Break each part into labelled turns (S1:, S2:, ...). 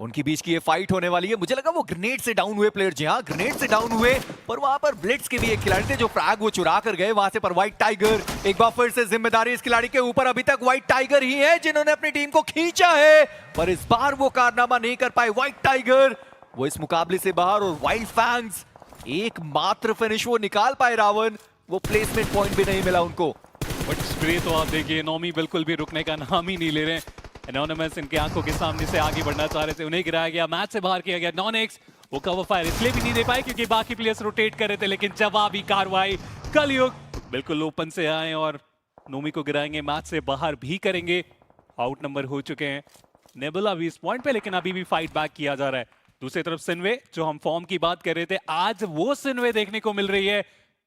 S1: उनकी बीच की ये फाइट होने वाली है। मुझे लगा वो ग्रेनेड से डाउन हुए प्लेयर, जी हाँ ग्रेनेड से डाउन हुए, पर वहां पर ब्लिट्स के भी एक खिलाड़ी थे जो फ्रैग वो चुरा कर गए वहां से। पर व्हाइट टाइगर एक बार फिर से जिम्मेदारी इस खिलाड़ी के ऊपर, अभी तक व्हाइट टाइगर ही है जिन्होंने अपनी टीम को खींचा है, पर इस बार वो कारनामा नहीं कर पाए व्हाइट टाइगर, वो इस मुकाबले से बाहर। और वाइल्ड फैंग्स एकमात्र फिनिश वो निकाल पाए रावण, वो प्लेसमेंट पॉइंट भी नहीं मिला उनको।
S2: बट स्प्रे तो आप देखिए, नॉमी बिल्कुल भी रुकने का नाम ही नहीं ले रहे हैं। एनोनिमस इनके आंखों के सामने से आगे बढ़ना चाह रहे थे, उन्हें गिराया गया, मैच से बाहर किया गया। नॉनेक्स वो कवर फायर इसलिए भी नहीं दे पाए क्योंकि बाकी प्लेयर्स रोटेट कर रहे थे, लेकिन जवाबी कार्रवाई कलयुग बिल्कुल ओपन से आए और नोमी को गिराएंगे, मैच से बाहर भी करेंगे। आउट नंबर हो चुके हैं नेबुला भी इस पॉइंट पे, लेकिन अभी भी फाइट बैक किया जा रहा है। दूसरी तरफ सिन्वे, जो हम फॉर्म की बात कर रहे थे, आज वो सिन्वे देखने को मिल रही है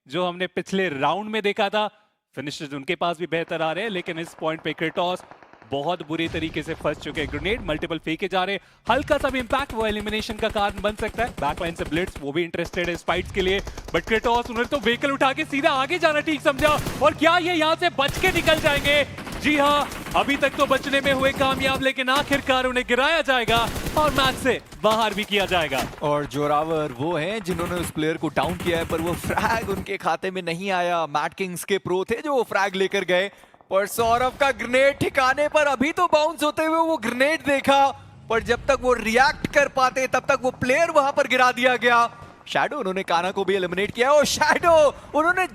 S2: जो हमने पिछले राउंड में देखा था। फिनिशेस उनके पास भी बेहतर आ रहे हैं, लेकिन इस पॉइंट पे क्रेटोस बहुत बुरी तरीके से फंस चुके हैं। ग्रेनेड मल्टीपल फेंके जा रहे हैं, हल्का सा भी इंपैक्ट वो एलिमिनेशन का कारण बन सकता है। बैकलाइन से ब्लिट्स वो भी इंटरेस्टेड है स्पाइट्स के लिए, बट क्रेटोस उन्होंने तो व्हीकल उठा के सीधा आगे जाना ठीक समझा। और क्या ये यहाँ से बच के निकल जाएंगे? जी हाँ, अभी तक तो बचने में हुए कामयाब, लेकिन आखिरकार उन्हें गिराया जाएगा और मैच से बाहर भी किया जाएगा।
S1: और जोरावर वो हैं जिन्होंने उस प्लेयर को डाउन किया है, पर वो फ्रैग उनके खाते में नहीं आया। मैट किंग्स के प्रो थे जो वो फ्रैग लेकर गए, पर सौरभ का ग्रेनेड ठिकाने पर अभी तो बाउंस होते हुए वो ग्रेनेड देखा, पर जब तक वो रिएक्ट कर पाते तब तक वो प्लेयर वहां पर गिरा दिया गया। शैडो उन्होंने काना को भी एलिमिनेट किया, और शैडो उन्होंने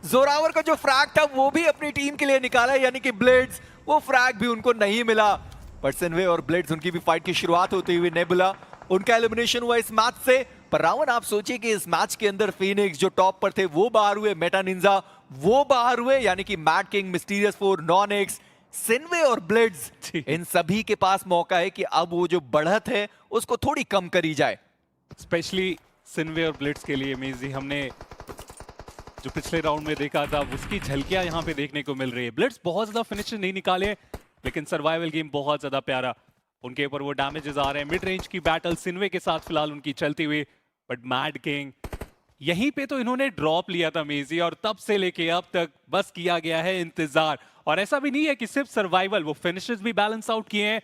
S1: जोरावर का जो फ्रैग था वो भी अपनी टीम के लिए निकाला, यानी कि ब्लेड्स, वो फ्रैग भी उनको नहीं मिला। पर सिन्वे और ब्लेड्स उनकी भी फाइट की शुरुआत होती हुई नेबुला, उनका एलिमिनेशन हुआ इस मैच से। पर रावण आप सोचिए कि इस मैच के अंदर फीनिक्स जो टॉप पर थे वो बाहर हुए, मेटा निंजा वो बाहर हुए, यानी कि मैट किंग, मिस्टीरियस फोर, नॉनेक्स, सिन्वे और ब्लिट्स, इन सभी के पास मौका है कि अब वो जो बढ़त है उसको थोड़ी कम करी जाए।
S2: स्पेशली सिन्वे और ब्लिट्स के लिए मेजी, हमने जो पिछले राउंड में देखा था उसकी झलकियां यहाँ पे देखने को मिल रही है। ब्लिट्स बहुत ज्यादा फिनिशर नहीं निकाले, लेकिन सर्वाइवल गेम बहुत ज्यादा प्यारा, उनके ऊपर वो डैमेजेस आ रहे हैं। मिड रेंज की बैटल सिन्वे के साथ फिलहाल उनकी चलती हुई, बट मैड किंग यहीं पे तो इन्होंने ड्रॉप लिया था मेजी, और तब से लेके अब तक बस किया गया है इंतजार। और ऐसा भी नहीं है कि सिर्फ सर्वाइवल, वो फिनिशेस भी बैलेंस आउट किए हैं।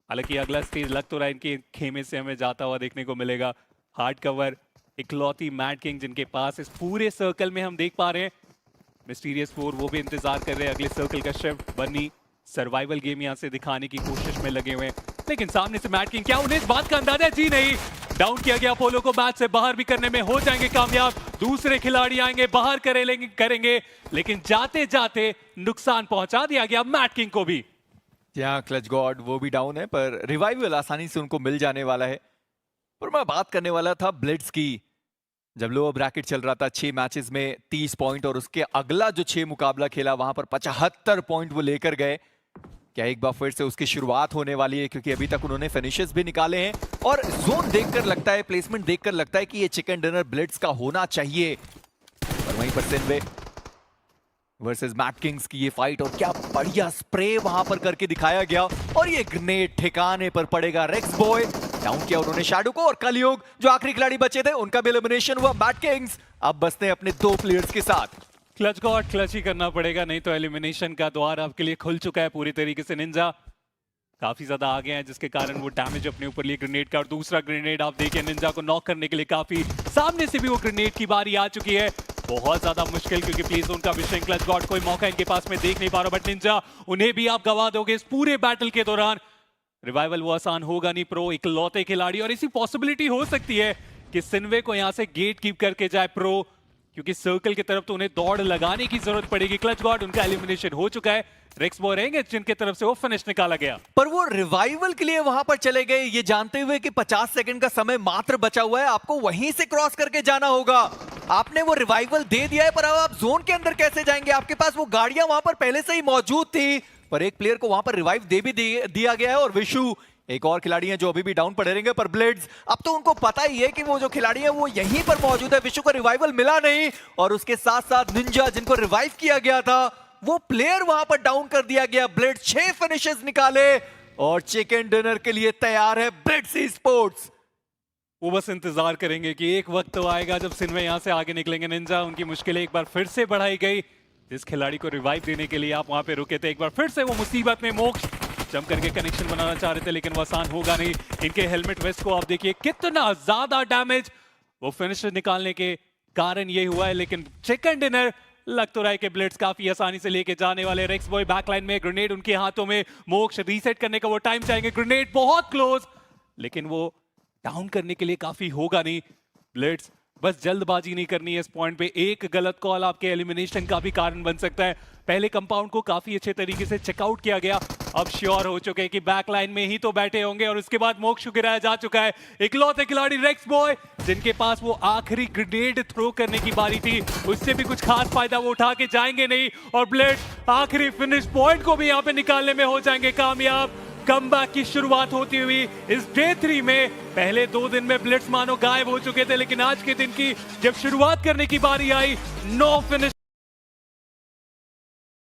S2: हालांकि अगला स्टेज लग तो रहा है इनके खेमे से हमें जाता हुआ देखने को मिलेगा। हार्ड कवर इकलौती मैड किंग जिनके पास इस पूरे सर्कल में हम देख पा रहे हैं। मिस्टीरियस फोर वो भी इंतजार कर रहे हैं अगले सर्कल का शिफ्ट। बनी सर्वाइवल गेम यहां से दिखाने की कोशिश में लगे हुए हैं, लेकिन सामने से मैड किंग, क्या उन्हें इस बात का अंदाजा है? जी नहीं, डाउन किया गया। अपोलो को मैच से बाहर भी करने में हो जाएंगे कामयाब। दूसरे खिलाड़ी आएंगे, बाहर करेंगे, लेकिन जाते जाते नुकसान पहुंचा दिया गया मैड किंग को भी।
S1: यहाँ क्लच गॉड वो भी डाउन है, पर रिवाइवल आसानी से उनको मिल जाने वाला है। पर मैं बात करने वाला था ब्लिट्स की। जब लोअर ब्रैकेट चल रहा था, 6 मैचेस में 30 पॉइंट, और उसके अगला जो 6 मुकाबला खेला वहां पर 75 पॉइंट वो लेकर गए। क्या एक बार फिर से उसकी शुरुआत होने वाली है? क्योंकि अभी तक उन्होंने फिनिशेस भी निकाले हैं, और जोन देखकर लगता है, प्लेसमेंट देखकर लगता है कि ये चिकन डिनर ब्लिट्स का होना चाहिए। और वहीं पर सिन्वे वर्सेस मैट किंग्स की ये फाइट, और क्या बढ़िया स्प्रे वहां पर करके दिखाया गया, और ये ग्रेनेड ठिकाने पर पड़ेगा। रेक्स बॉय डाउन किया उन्होंने शैडो को, और कलयुग जो आखिरी खिलाड़ी बचे थे उनका भी एलिमिनेशन हुआ। मैट किंग्स अब बसते हैं अपने 2 प्लेयर्स के साथ।
S2: क्लच गॉड क्लच ही करना पड़ेगा, नहीं तो एलिमिनेशन का द्वार आपके लिए खुल चुका है पूरी तरीके से। निंजा काफी ज्यादा आगे हैं, जिसके कारण वो डैमेज अपने ऊपर लिए ग्रेनेड का, और दूसरा ग्रेनेड आप देखिए निंजा को नॉक करने के लिए काफी सामने से भी वो ग्रेनेड की बारी आ चुकी है। बहुत ज्यादा मुश्किल, क्योंकि प्लीज उनका विषय क्लच गॉड कोई मौका इनके पास में देख नहीं पा रहा, बट निंजा उन्हें भी आप गवा दोगे इस पूरे बैटल के दौरान। रिवाइवल वो आसान होगा नहीं, प्रो इकलौते खिलाड़ी, और इसी पॉसिबिलिटी हो सकती है कि सिन्वे को यहां से गेट कीप करके जाए प्रो, क्योंकि सर्कल की तरफ तो उन्हें दौड़ लगाने की जरूरत पड़ेगी। क्लच गॉड उनका एलिमिनेशन हो चुका है, रेक्स बॉय रहेंगे जिनके तरफ से वो फिनिश निकाला गया।
S1: पर वो रिवाइवल के लिए वहां पर चले गए, ये जानते हुए कि 50 सेकंड का समय मात्र बचा हुआ है, आपको वहीं से क्रॉस करके जाना होगा। आपने वो रिवाइवल दे दिया है, पर अब आप जोन के अंदर कैसे जाएंगे? आपके पास वो गाड़ियां वहां पर पहले से ही मौजूद थी, पर एक प्लेयर को वहां पर रिवाइव दे भी दिया गया है। और विशु एक और खिलाड़ी हैं जो अभी भी डाउन पड़े रहेंगे, पर ब्लेड्स अब तो उनको पता ही है कि वो जो खिलाड़ी है वो यहीं पर मौजूद है। विशु को रिवाइवल मिला नहीं, और उसके साथ साथ निंजा जिनको रिवाइव किया गया था वो प्लेयर वहां पर डाउन कर दिया गया। ब्लेड्स 6 फिनिशेस निकाले, और चिकन डिनर के लिए तैयार है ब्लेड्स स्पोर्ट्स।
S2: वो बस इंतजार करेंगे कि एक वक्त तो आएगा जब सिन्वे यहां से आगे निकलेंगे। निंजा उनकी मुश्किलें एक बार फिर से बढ़ाई गई, जिस खिलाड़ी को रिवाइव देने के लिए आप वहां पे रुके थे, एक बार फिर से वो मुसीबत में मोक्ष जम करके कनेक्शन बनाना चाह रहे थे लेकिन वो आसान होगा नहीं। इनके हेलमेट वेस्ट को आप देखिए कितना ज्यादा डैमेज वो फिनिशर निकालने के कारण ये हुआ है। लेकिन चिकन डिनर लग तो रहा है कि ब्लिट्स काफी आसानी से लेके जाने वाले। रेक्स बॉय बैकलाइन में, ग्रेनेड उनके हाथों में, मोक्ष रीसेट करने का वो टाइम चाहेंगे। ग्रेनेड बहुत क्लोज, लेकिन वो डाउन करने के लिए काफी होगा नहीं। ब्लिट्स बस जल्दबाजी नहीं करनी है इस पॉइंट पे। एक गलत कॉल आपके एलिमिनेशन का भी कारण बन सकता है। पहले कंपाउंड को काफी अच्छे तरीके से चेकआउट किया गया, अब श्योर हो चुके हैं कि बैकलाइन में ही तो बैठे होंगे और उसके बाद मोक्ष गिराया जा चुका है। इकलौते खिलाड़ी रेक्स बॉय जिनके पास वो आखिरी ग्रेनेड थ्रो करने की बारी थी, उससे भी कुछ खास फायदा वो उठा के जाएंगे नहीं। और ब्लिट्स आखिरी फिनिश पॉइंट को भी यहाँ पे निकालने में हो जाएंगे कामयाब। कमबैक की शुरुआत होती हुई इस डे 3 में। पहले 2 दिन में ब्लिट्स मानो गायब हो चुके थे, लेकिन आज के दिन की जब शुरुआत करने की बारी आई, 9 फिनिश